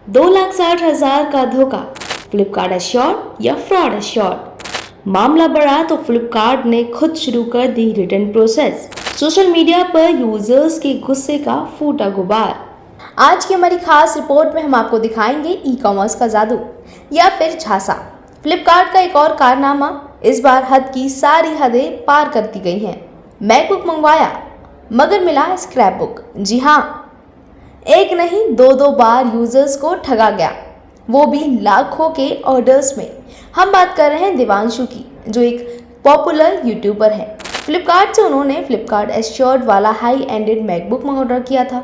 2,60,000 का धोखा, फ्लिपकार्ट एश्योर्ड या फ्रॉड एश्योर्ड। मामला बढ़ा तो फ्लिपकार्ट ने खुद शुरू कर दी रिटर्न प्रोसेस। सोशल मीडिया पर यूजर्स के गुस्से का फूटा गुबार। आज की हमारी खास रिपोर्ट में हम आपको दिखाएंगे ई कॉमर्स का जादू या फिर झांसा। फ्लिपकार्ट का एक और कारनामा, इस बार हद की सारी हदें पार कर दी गई हैं। मैकबुक मंगवाया मगर मिला स्क्रैप बुक। जी हाँ, एक नहीं दो बार यूजर्स को ठगा गया, वो भी लाखों के ऑर्डर्स में। हम बात कर रहे हैं देवांशु की, जो एक पॉपुलर यूट्यूबर है। फ्लिपकार्ट से उन्होंने फ्लिपकार्ट एश्योर्ड वाला हाई एंडेड मैकबुक ऑर्डर किया था,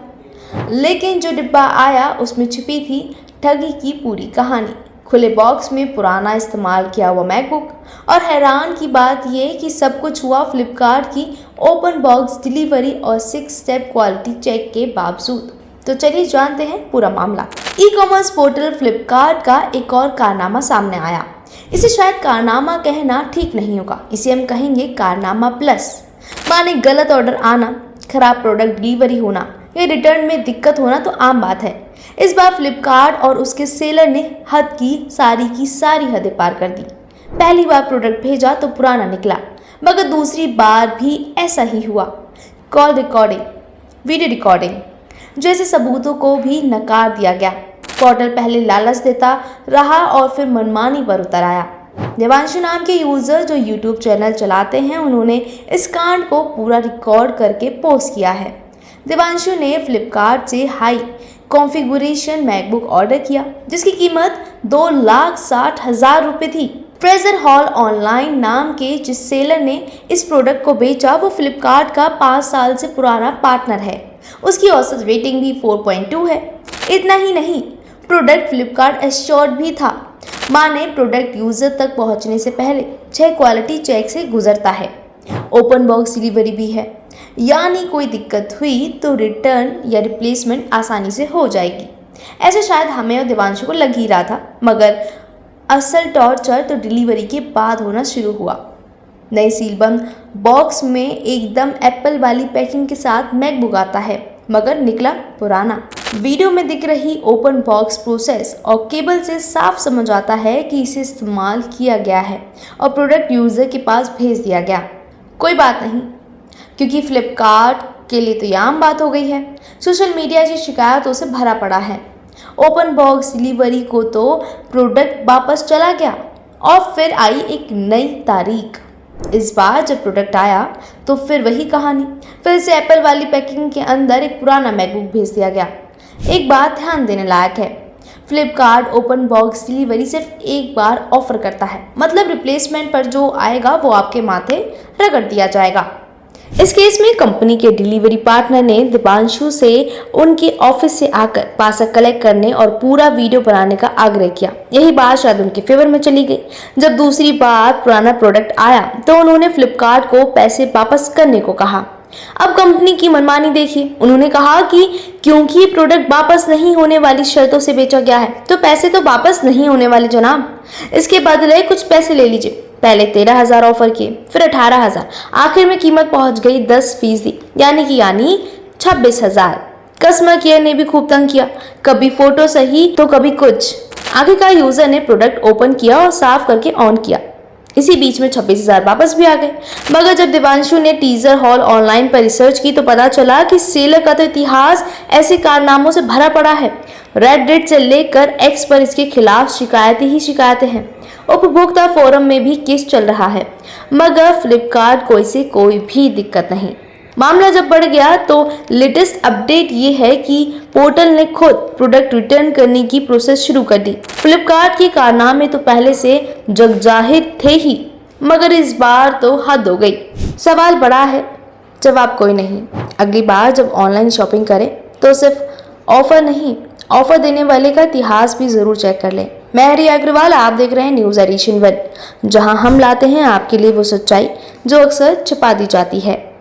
लेकिन जो डिब्बा आया उसमें छिपी थी ठगी की पूरी कहानी। खुले बॉक्स में पुराना इस्तेमाल किया हुआ मैकबुक, और हैरान की बात यह कि सब कुछ हुआ फ्लिपकार्ट की ओपन बॉक्स डिलीवरी और 6 स्टेप क्वालिटी चेक के बावजूद। तो चलिए जानते हैं पूरा मामला। ई कॉमर्स पोर्टल फ्लिपकार्ट का एक और कारनामा सामने आया। इसे शायद कारनामा कहना ठीक नहीं होगा, इसे हम कहेंगे कारनामा प्लस। माने गलत ऑर्डर आना, खराब प्रोडक्ट डिलीवरी होना या रिटर्न में दिक्कत होना तो आम बात है। इस बार फ्लिपकार्ट और उसके सेलर ने हद की सारी हदें पार कर दी। पहली बार प्रोडक्ट भेजा तो पुराना निकला, मगर दूसरी बार भी ऐसा ही हुआ। कॉल रिकॉर्डिंग, वीडियो रिकॉर्डिंग जैसे सबूतों को भी नकार दिया गया। पोर्टल पहले लालच देता रहा और फिर मनमानी पर उतर आया। देवांशु नाम के यूजर जो यूट्यूब चैनल चलाते हैं, उन्होंने इस कांड को पूरा रिकॉर्ड करके पोस्ट किया है। देवांशु ने फ्लिपकार्ट से हाई कॉन्फ़िगरेशन मैकबुक ऑर्डर किया, जिसकी कीमत 2,60,000 रुपये थी। फ्रेजर हॉल ऑनलाइन नाम के जिस सेलर ने इस प्रोडक्ट को बेचा, वो फ्लिपकार्ट का 5 साल से पुराना पार्टनर है। उसकी औसत रेटिंग भी 4.2 है। इतना ही नहीं, प्रोडक्ट फ्लिपकार्ट एश्योर्ड भी था, माने प्रोडक्ट यूजर तक पहुंचने से पहले 6 क्वालिटी चेक से गुजरता है। ओपन बॉक्स डिलीवरी भी है, यानी कोई दिक्कत हुई तो रिटर्न या रिप्लेसमेंट आसानी से हो जाएगी। ऐसा शायद हमें और देवांशु को लग ही रहा था, मगर असल टॉर्चर तो डिलीवरी के बाद होना शुरू हुआ। नई सीलबंद बॉक्स में एकदम एप्पल वाली पैकिंग के साथ मैकबुक आता है, मगर निकला पुराना। वीडियो में दिख रही ओपन बॉक्स प्रोसेस और केबल से साफ समझ आता है कि इसे इस्तेमाल किया गया है और प्रोडक्ट यूज़र के पास भेज दिया गया। कोई बात नहीं, क्योंकि फ्लिपकार्ट के लिए तो यह आम बात हो गई है। सोशल मीडिया की शिकायतों से भरा पड़ा है। ओपन बॉक्स डिलीवरी को तो प्रोडक्ट वापस चला गया और फिर आई एक नई तारीख। इस बार जब प्रोडक्ट आया तो फिर वही कहानी, फिर से एप्पल वाली पैकिंग के अंदर एक पुराना मैकबुक भेज दिया गया। एक बात ध्यान देने लायक है, फ्लिपकार्ट ओपन बॉक्स डिलीवरी सिर्फ एक बार ऑफर करता है, मतलब रिप्लेसमेंट पर जो आएगा वो आपके माथे रगड़ दिया जाएगा। इस केस में कंपनी के डिलीवरी पार्टनर ने दीपांशु से उनके ऑफिस से आकर पार्सल कलेक्ट करने और पूरा वीडियो बनाने का आग्रह किया। यही बात शायद उनके फेवर में चली गई। जब दूसरी बार पुराना प्रोडक्ट आया तो उन्होंने फ्लिपकार्ट को पैसे वापस करने को कहा। अब कंपनी की मनमानी देखिए। उन्होंने कहा कि क्योंकि प्रोडक्ट वापस नहीं होने वाली शर्तों से बेचा गया है तो पैसे तो वापस नहीं होने वाले जनाब, इसके बदले कुछ पैसे ले लीजिए। पहले 13,000 ऑफर किए, फिर 18,000, आखिर में कीमत पहुंच गई 10%, यानी 26,000। कस्टमर केयर ने भी खूब तंग किया, कभी फोटो सही तो कभी कुछ। आखिरकार यूजर ने प्रोडक्ट ओपन किया और साफ करके ऑन किया। इसी बीच में 26,000 वापस भी आ गए। मगर जब देवांशु ने टीजर हॉल ऑनलाइन पर रिसर्च की तो पता चला कि सेलर का तो इतिहास ऐसे कारनामों से भरा पड़ा है। रेडिट से लेकर एक्स पर इसके खिलाफ शिकायतें ही शिकायतें हैं। उपभोक्ता फोरम में भी केस चल रहा है, मगर फ्लिपकार्ट को इसे कोई भी दिक्कत नहीं। मामला जब बढ़ गया तो लेटेस्ट अपडेट ये है कि पोर्टल ने खुद प्रोडक्ट रिटर्न करने की प्रोसेस शुरू कर दी। फ्लिपकार्ट के कारनामे तो पहले से जगजाहिर थे ही, मगर इस बार तो हद हो गई। सवाल बड़ा है, जवाब कोई नहीं। अगली बार जब ऑनलाइन शॉपिंग करें तो सिर्फ ऑफर नहीं, ऑफर देने वाले का इतिहास भी जरूर चेक कर लें। मैं हरी अग्रवाल, आप देख रहे हैं न्यूज़ एडिशन 1, जहां हम लाते हैं आपके लिए वो सच्चाई जो अक्सर छुपा दी जाती है।